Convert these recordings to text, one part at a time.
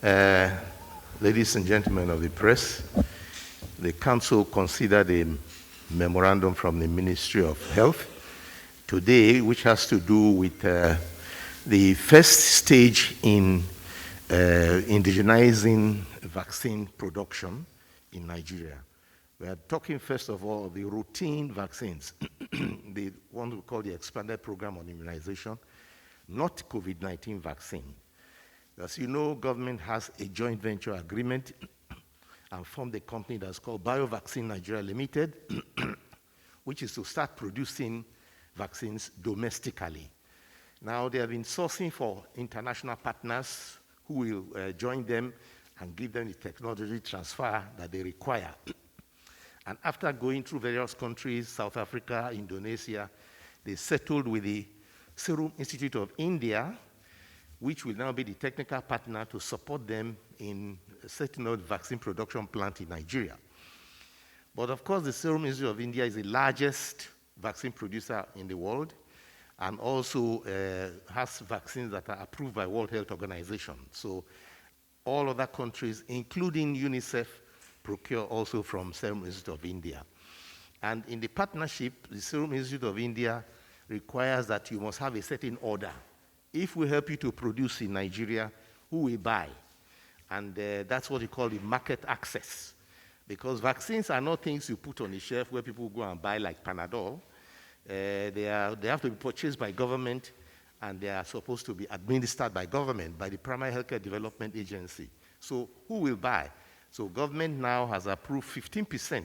Uh, Ladies and gentlemen of the press, the Council considered a memorandum from the Ministry of Health today, which has to do with the first stage in indigenizing vaccine production in Nigeria. We are talking, first of all, the routine vaccines, the one we call the expanded program on immunization, not COVID-19 vaccine. As you know, government has a joint venture agreement and formed a company that's called BioVaccine Nigeria Limited, which is to start producing vaccines domestically. Now, they have been sourcing for international partners who will join them and give them the technology transfer that they require. And after going through various countries, South Africa, Indonesia, they settled with the Serum Institute of India, which will now be the technical partner to support them in setting up vaccine production plant in Nigeria. But of course, the Serum Institute of India is the largest vaccine producer in the world and also has vaccines that are approved by World Health Organization. So all other countries, including UNICEF, procure also from Serum Institute of India. And in the partnership, the Serum Institute of India requires that you must have a certain order. If we help you to produce in Nigeria, who will buy? And that's what you call the market access. Because vaccines are not things you put on the shelf where people go and buy like Panadol. They have to be purchased by government, and they are supposed to be administered by government, by the Primary Healthcare Development Agency. So who will buy? So government now has approved 15%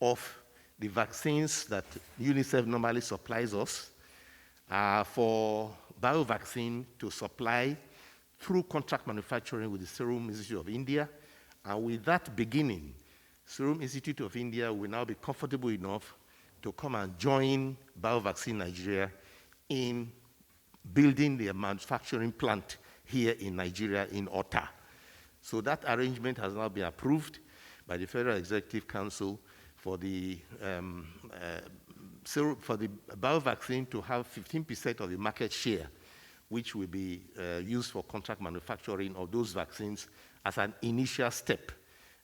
of the vaccines that UNICEF normally supplies us for BioVaccine to supply through contract manufacturing with the Serum Institute of India. And with that beginning, Serum Institute of India will now be comfortable enough to come and join BioVaccine Nigeria in building their manufacturing plant here in Nigeria in Ota. So that arrangement has now been approved by the Federal Executive Council for the BioVaccine to have 15% of the market share, which will be used for contract manufacturing of those vaccines as an initial step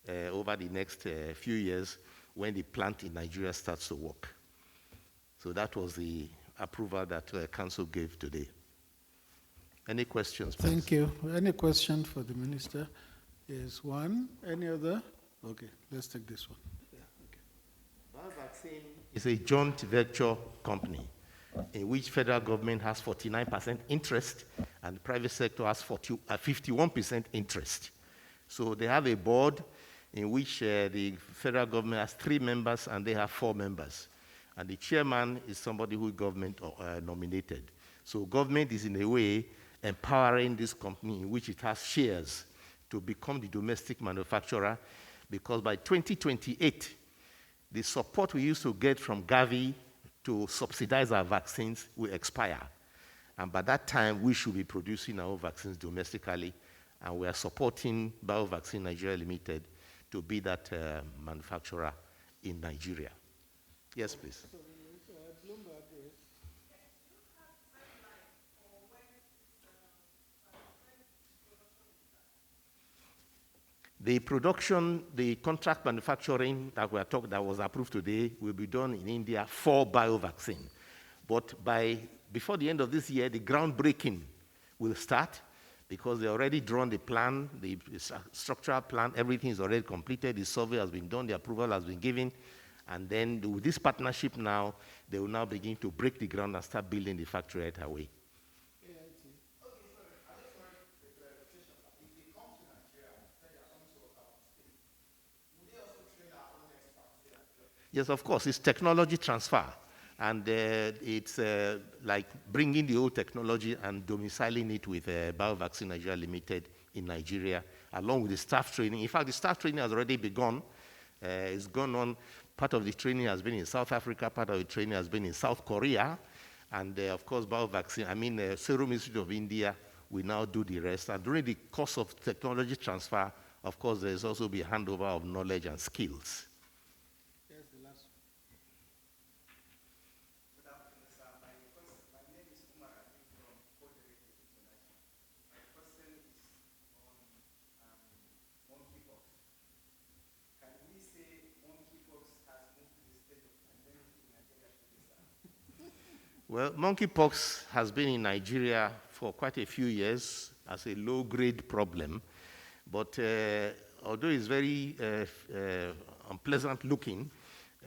over the next few years when the plant in Nigeria starts to work. So that was the approval that the Council gave today. Any questions, please? Thank you. Any question for the Minister? Yes, one. Any other? Okay, let's take this one. BioVaccine is a joint venture company in which federal government has 49% interest and the private sector has 51% interest. So they have a board in which the federal government has 3 members and they have 4 members. And the chairman is somebody who government nominated. So government is in a way empowering this company in which it has shares to become the domestic manufacturer, because by 2028, the support we used to get from Gavi to subsidize our vaccines will expire. And by that time, we should be producing our own vaccines domestically, and we are supporting BioVaccine Nigeria Limited to be that manufacturer in Nigeria. Yes, please. The production, the contract manufacturing that that was approved today will be done in India for BioVaccine. But before the end of this year, the groundbreaking will start because they already drawn the plan, the structural plan, everything is already completed, the survey has been done, the approval has been given, and then with this partnership now, they will now begin to break the ground and start building the factory right away. Yes, of course, it's technology transfer. And it's like bringing the old technology and domiciling it with BioVaccine Nigeria Limited in Nigeria, along with the staff training. In fact, the staff training has already begun. It's gone on. Part of the training has been in South Africa, part of the training has been in South Korea. And of course, Serum Institute of India will now do the rest. And during the course of technology transfer, of course, there's also be a handover of knowledge and skills. Well, monkeypox has been in Nigeria for quite a few years as a low-grade problem, but although it's very unpleasant looking,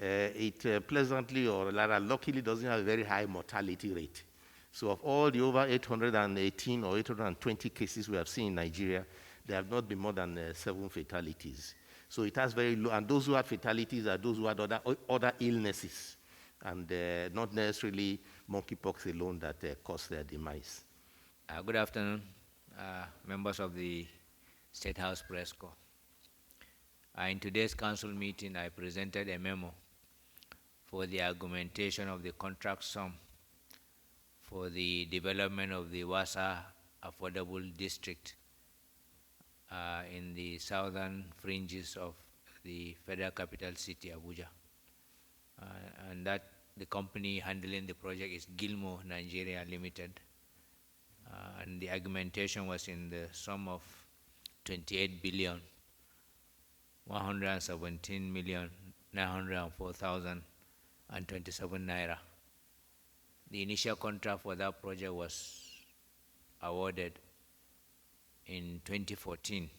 it pleasantly or rather luckily doesn't have a very high mortality rate. So of all the over 818 or 820 cases we have seen in Nigeria, there have not been more than 7 fatalities. So it has very low, and those who had fatalities are those who had other illnesses, and not necessarily monkeypox alone that caused their demise. Good afternoon, members of the State House Press Corps. In today's council meeting, I presented a memo for the augmentation of the contract sum for the development of the Wasa Affordable District in the southern fringes of the federal capital city, Abuja. And that the company handling the project is Gilmo Nigeria Limited. And the augmentation was in the sum of 28 billion 117 million 904,027 naira. The initial contract for that project was awarded in 2014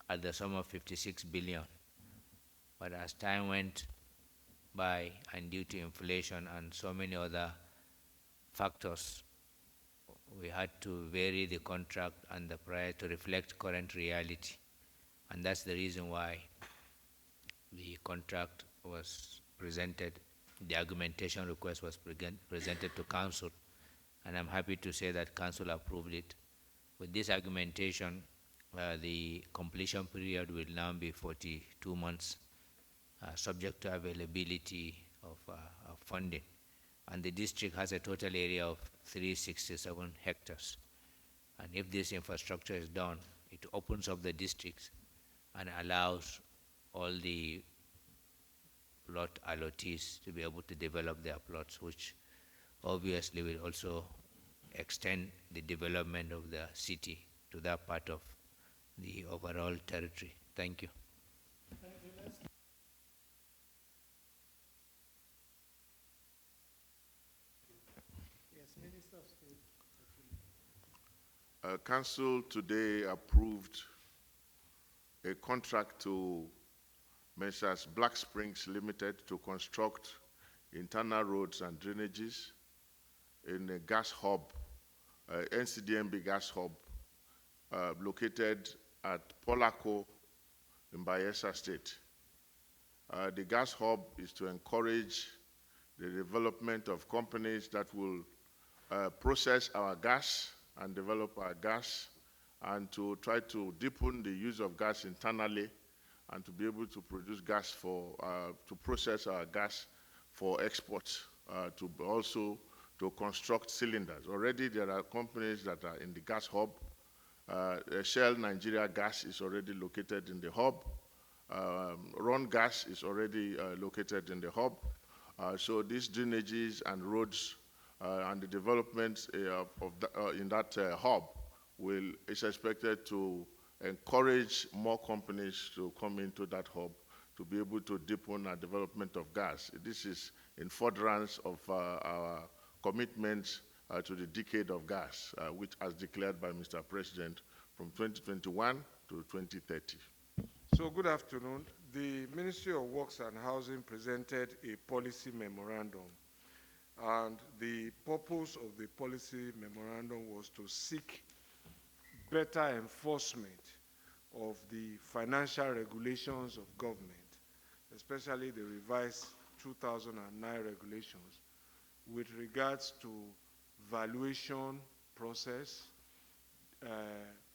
at the sum of 56 billion. But as time went by and due to inflation and so many other factors, we had to vary the contract and the price to reflect current reality. And that's the reason why the contract was presented, the augmentation request was presented to Council, and I'm happy to say that Council approved it. With this augmentation, the completion period will now be 42 months, subject to availability of funding. And the district has a total area of 367 hectares. And if this infrastructure is done, it opens up the districts and allows all the plot allottees to be able to develop their plots, which obviously will also extend the development of the city to that part of the overall territory. Thank you. Council today approved a contract to Messrs. Black Springs Limited to construct internal roads and drainages in a gas hub, NCDMB gas hub, located at Polako in Bayelsa State. The gas hub is to encourage the development of companies that will process our gas and develop our gas, and to try to deepen the use of gas internally and to be able to produce gas for, to process our gas for exports, to also to construct cylinders. Already there are companies that are in the gas hub. Shell Nigeria Gas is already located in the hub. Ron Gas is already located in the hub. So these drainages and roads and the developments in that hub is expected to encourage more companies to come into that hub to be able to deepen our development of gas. This is in furtherance of our commitments to the decade of gas, which as declared by Mr. President from 2021 to 2030. So good afternoon. The Ministry of Works and Housing presented a policy memorandum, and the purpose of the policy memorandum was to seek better enforcement of the financial regulations of government, especially the revised 2009 regulations with regards to valuation process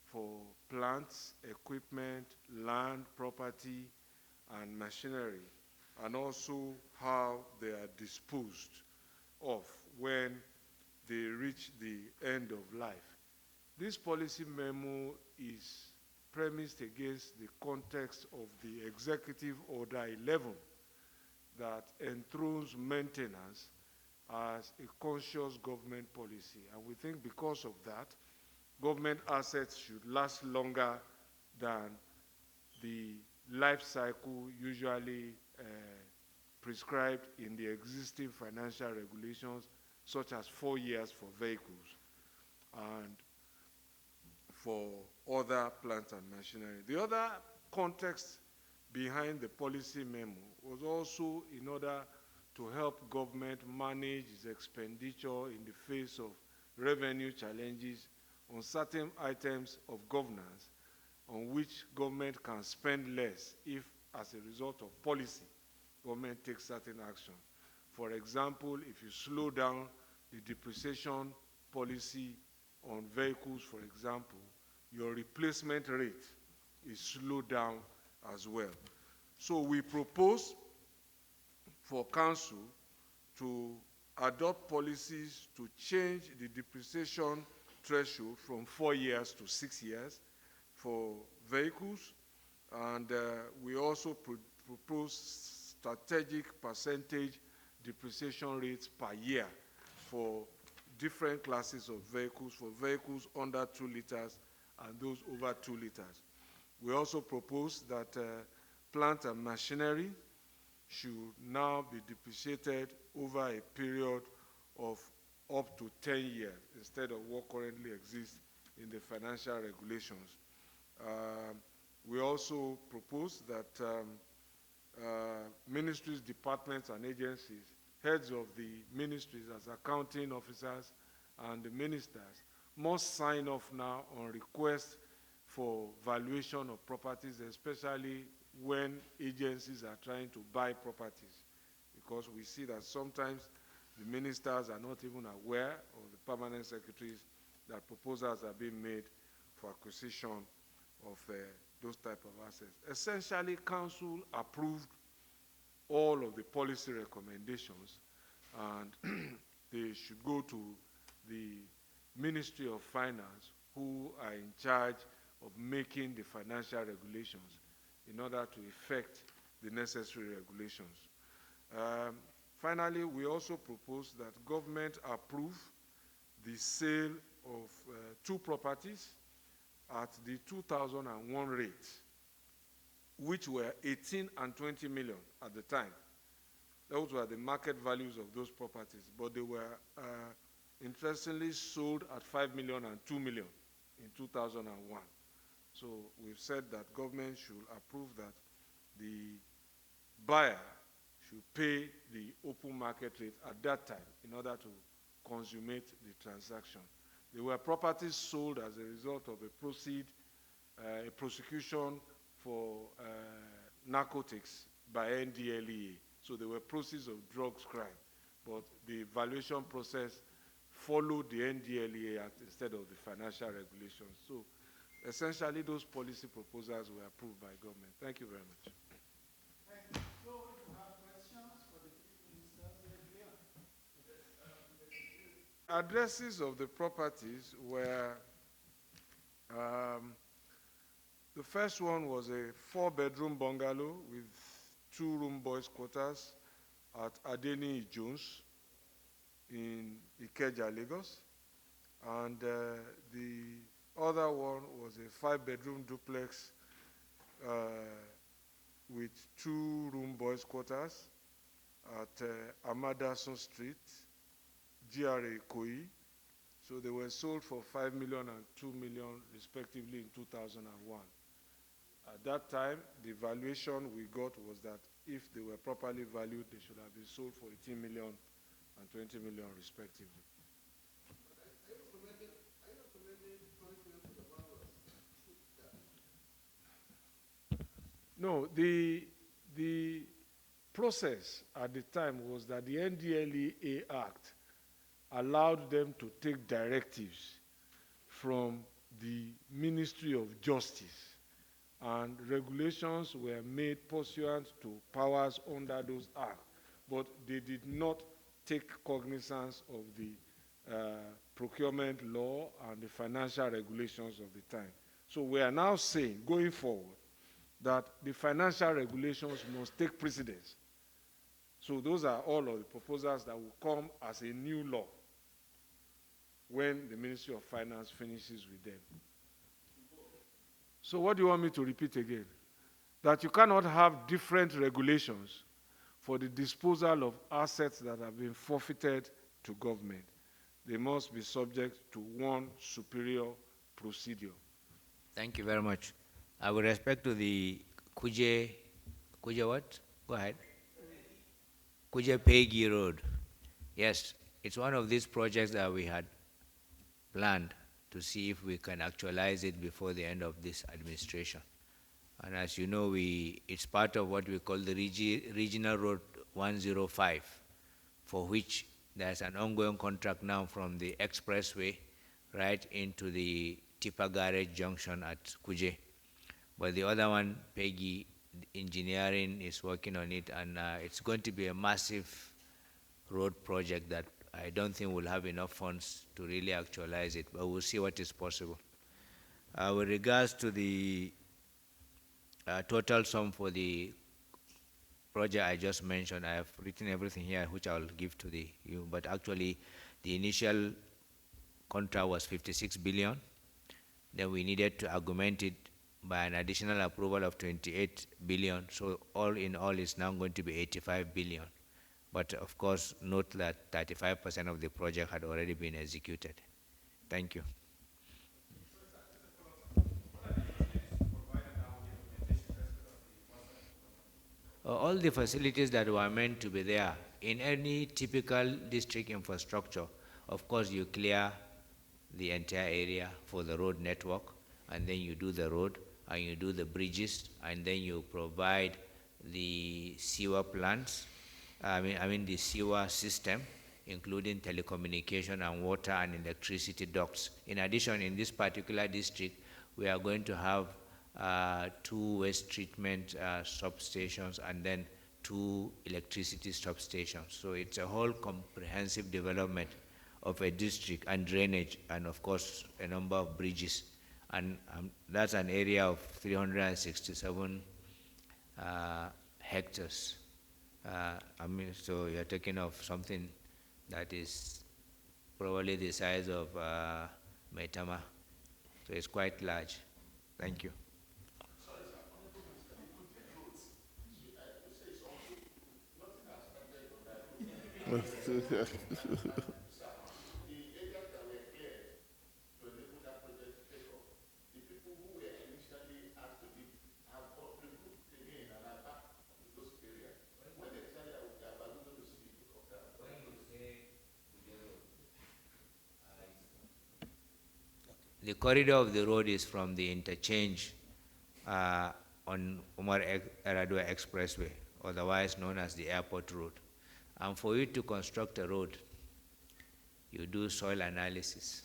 for plants, equipment, land, property, and machinery, and also how they are disposed of when they reach the end of life. This policy memo is premised against the context of the Executive Order 11 that enthrones maintenance as a conscious government policy. And we think because of that, government assets should last longer than the life cycle usually prescribed in the existing financial regulations such as 4 years for vehicles and for other plant and machinery. The other context behind the policy memo was also in order to help government manage its expenditure in the face of revenue challenges on certain items of governance on which government can spend less if, as a result of policy, government takes certain action. For example, if you slow down the depreciation policy on vehicles, for example, your replacement rate is slowed down as well. So we propose for council to adopt policies to change the depreciation threshold from 4 years to 6 years for vehicles, and we also propose strategic percentage depreciation rates per year for different classes of vehicles, for vehicles under 2 liters and those over 2 liters. We also propose that plant and machinery should now be depreciated over a period of up to 10 years instead of what currently exists in the financial regulations. We also propose that ministries, departments, and agencies, heads of the ministries as accounting officers and the ministers must sign off now on requests for valuation of properties, especially when agencies are trying to buy properties, because we see that sometimes the ministers are not even aware, or the permanent secretaries, that proposals are being made for acquisition of those type of assets. Essentially, council approved all of the policy recommendations, and they should go to the Ministry of Finance, who are in charge of making the financial regulations in order to effect the necessary regulations. Finally, we also propose that government approve the sale of 2 properties at the 2001 rate, which were 18 and 20 million at the time. Those were the market values of those properties, but they were interestingly sold at 5 million and 2 million in 2001. So we've said that government should approve that the buyer should pay the open market rate at that time in order to consummate the transaction. They were properties sold as a result of a prosecution for narcotics by NDLEA. So they were proceeds of drugs crime, but the valuation process followed the NDLEA Act instead of the financial regulations. So essentially, those policy proposals were approved by government. Thank you very much. Thank you. So if you have questions for the chief minister, Addresses of the properties were, the first one was a 4-bedroom bungalow with 2-room boys' quarters at Adeni Jones in Ikeja, Lagos. And the other one was a 5-bedroom duplex with 2-room boys' quarters at Amadason Street, GRA Koi. So they were sold for 5 million and 2 million respectively in 2001. At that time, the valuation we got was that if they were properly valued, they should have been sold for 18 million and 20 million respectively. No, the process at the time was that the NDLEA Act allowed them to take directives from the Ministry of Justice, and regulations were made pursuant to powers under those acts, but they did not take cognizance of the procurement law and the financial regulations of the time. So we are now saying, going forward, that the financial regulations must take precedence. So those are all of the proposals that will come as a new law when the Ministry of Finance finishes with them. So what do you want me to repeat again? That you cannot have different regulations for the disposal of assets that have been forfeited to government. They must be subject to one superior procedure. Thank you very much. With respect to the Kuje what? Go ahead. Kuje Pegi Road. Yes, it's one of these projects that we had planned to see if we can actualize it before the end of this administration. And as you know, it's part of what we call the Regional Road 105, for which there's an ongoing contract now from the expressway right into the Tipper Garage Junction at Kuje. But the other one, Peggy Engineering, is working on it, and it's going to be a massive road project that I don't think we'll have enough funds to really actualize it, but we'll see what is possible. With regards to the total sum for the project I just mentioned, I have written everything here, which I'll give to you, but actually the initial contract was 56 billion. Then we needed to augment it by an additional approval of 28 billion. So all in all, it's now going to be 85 billion. But of course, note that 35% of the project had already been executed. Thank you. All the facilities that were meant to be there, in any typical district infrastructure, of course you clear the entire area for the road network, and then you do the road, and you do the bridges, and then you provide the sewer plants, I mean the sewer system, including telecommunication and water and electricity ducts. In addition, in this particular district, we are going to have 2 waste treatment substations and then 2 electricity substations. So it's a whole comprehensive development of a district, and drainage, and of course a number of bridges. And that's an area of 367 hectares. So you're talking of something that is probably the size of Maitama. So it's quite large. Thank you. The corridor of the road is from the interchange on Umar Eradua Expressway, otherwise known as the airport road. And for you to construct a road, you do soil analysis.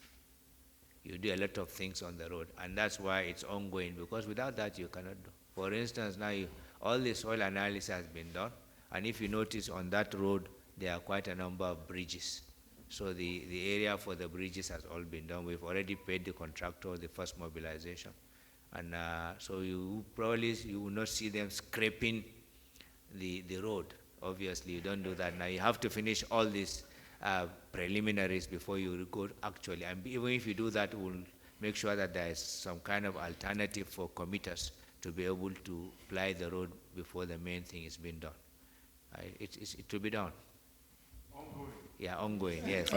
You do a lot of things on the road, and that's why it's ongoing, because without that you cannot do. For instance, now all the soil analysis has been done, and if you notice on that road, there are quite a number of bridges. So the area for the bridges has all been done. We've already paid the contractor the first mobilization. And so you will not see them scraping the road. Obviously, you don't do that. Now you have to finish all these preliminaries before you go actually. And even if you do that, we'll make sure that there is some kind of alternative for commuters to be able to ply the road before the main thing is being done. It will be done. Ongoing. Yeah, ongoing, yes.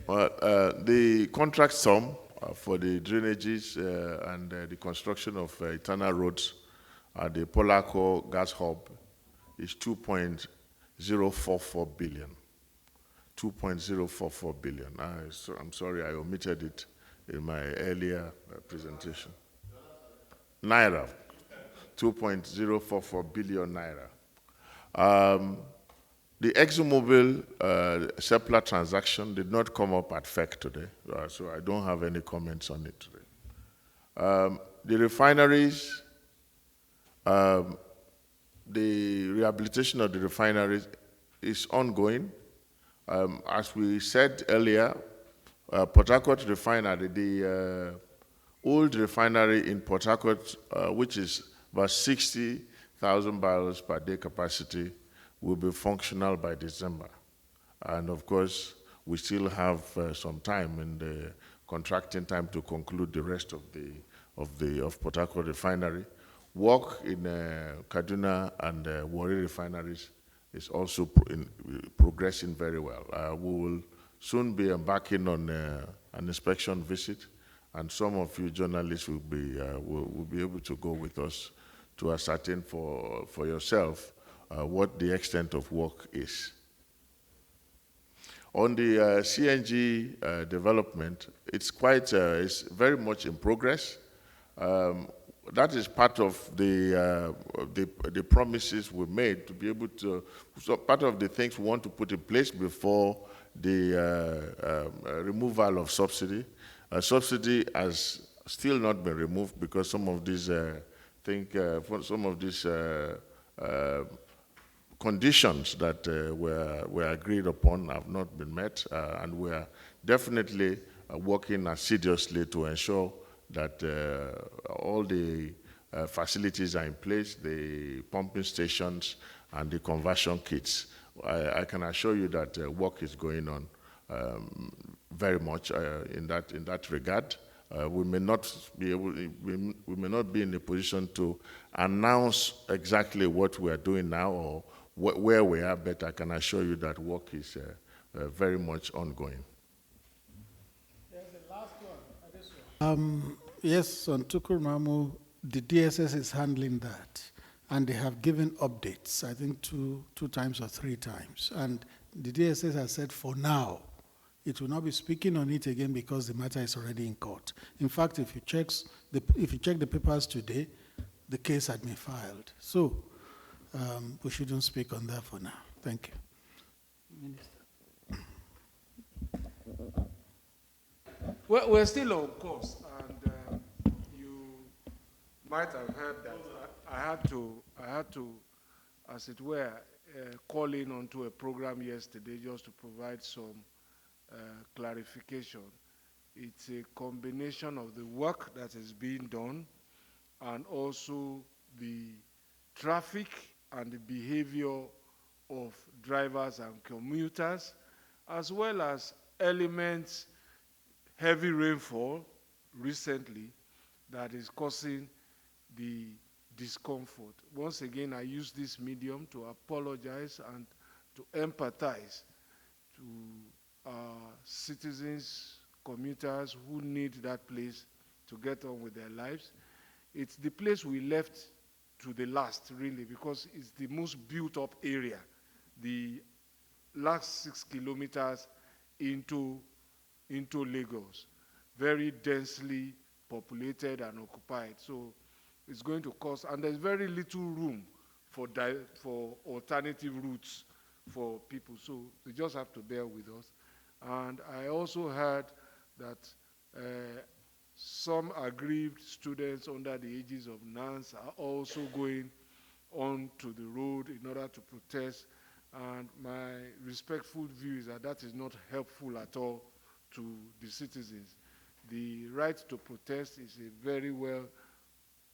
Well, the contract sum for the drainages and the construction of internal roads at the Polaco gas hub is 2.044 billion. 2.044 billion. I'm sorry, I omitted it in my earlier presentation. Naira. 2.044 billion naira. The ExxonMobil Seplat transaction did not come up at FEC today, so I don't have any comments on it today. The refineries, the rehabilitation of the refineries is ongoing. As we said earlier, Port Harcourt refinery, the old refinery in Port Harcourt, which is about 60,000 barrels per day capacity, will be functional by December. And of course, we still have some time in the contracting time to conclude the rest of Port Harcourt refinery. Work in Kaduna and Warri refineries is also progressing very well. We will soon be embarking on an inspection visit, and some of you journalists will be able to go with us to ascertain for yourself what the extent of work is. On the CNG development, it's very much in progress. That is part of the promises we made to be able to, so part of the things we want to put in place before the removal of subsidy. Subsidy has still not been removed because some of these conditions that were agreed upon have not been met, and we are definitely working assiduously to ensure that all the facilities are in place, the pumping stations and the conversion kits. I can assure you that work is going on very much in that regard. We may not be in a position to announce exactly what we are doing now or where we are, but I can assure you that work is very much ongoing. Yes, on Tukurmamu, the DSS is handling that, and they have given updates, I think two times or 3 times. And the DSS has said for now, it will not be speaking on it again because the matter is already in court. In fact, if you check the papers today, the case had been filed. So we shouldn't speak on that for now. Thank you. Minister. Well, we're still on course, and you might have heard that I had to, as it were, call in onto a program yesterday just to provide some clarification. It's a combination of the work that is being done and also the traffic and the behavior of drivers and commuters, as well as elements, heavy rainfall recently that is causing the discomfort. Once again, I use this medium to apologize and to empathize to citizens, commuters who need that place to get on with their lives. It's the place we left to the last, really, because it's the most built-up area, the last 6 kilometers into Lagos, very densely populated and occupied. So it's going to cost, and there's very little room for alternative routes for people. So they just have to bear with us. And I also heard that some aggrieved students under the ages of NANS are also going on to the road in order to protest. And my respectful view is that that is not helpful at all to the citizens. The right to protest is a very well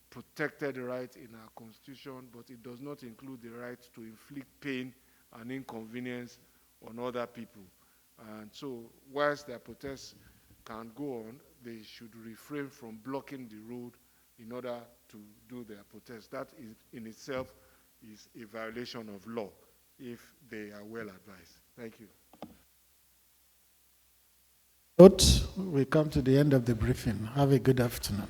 protected right in our constitution, but it does not include the right to inflict pain and inconvenience on other people. And so whilst their protests can go on, they should refrain from blocking the road in order to do their protest. That in itself is a violation of law if they are well advised. Thank you. We come to the end of the briefing. Have a good afternoon.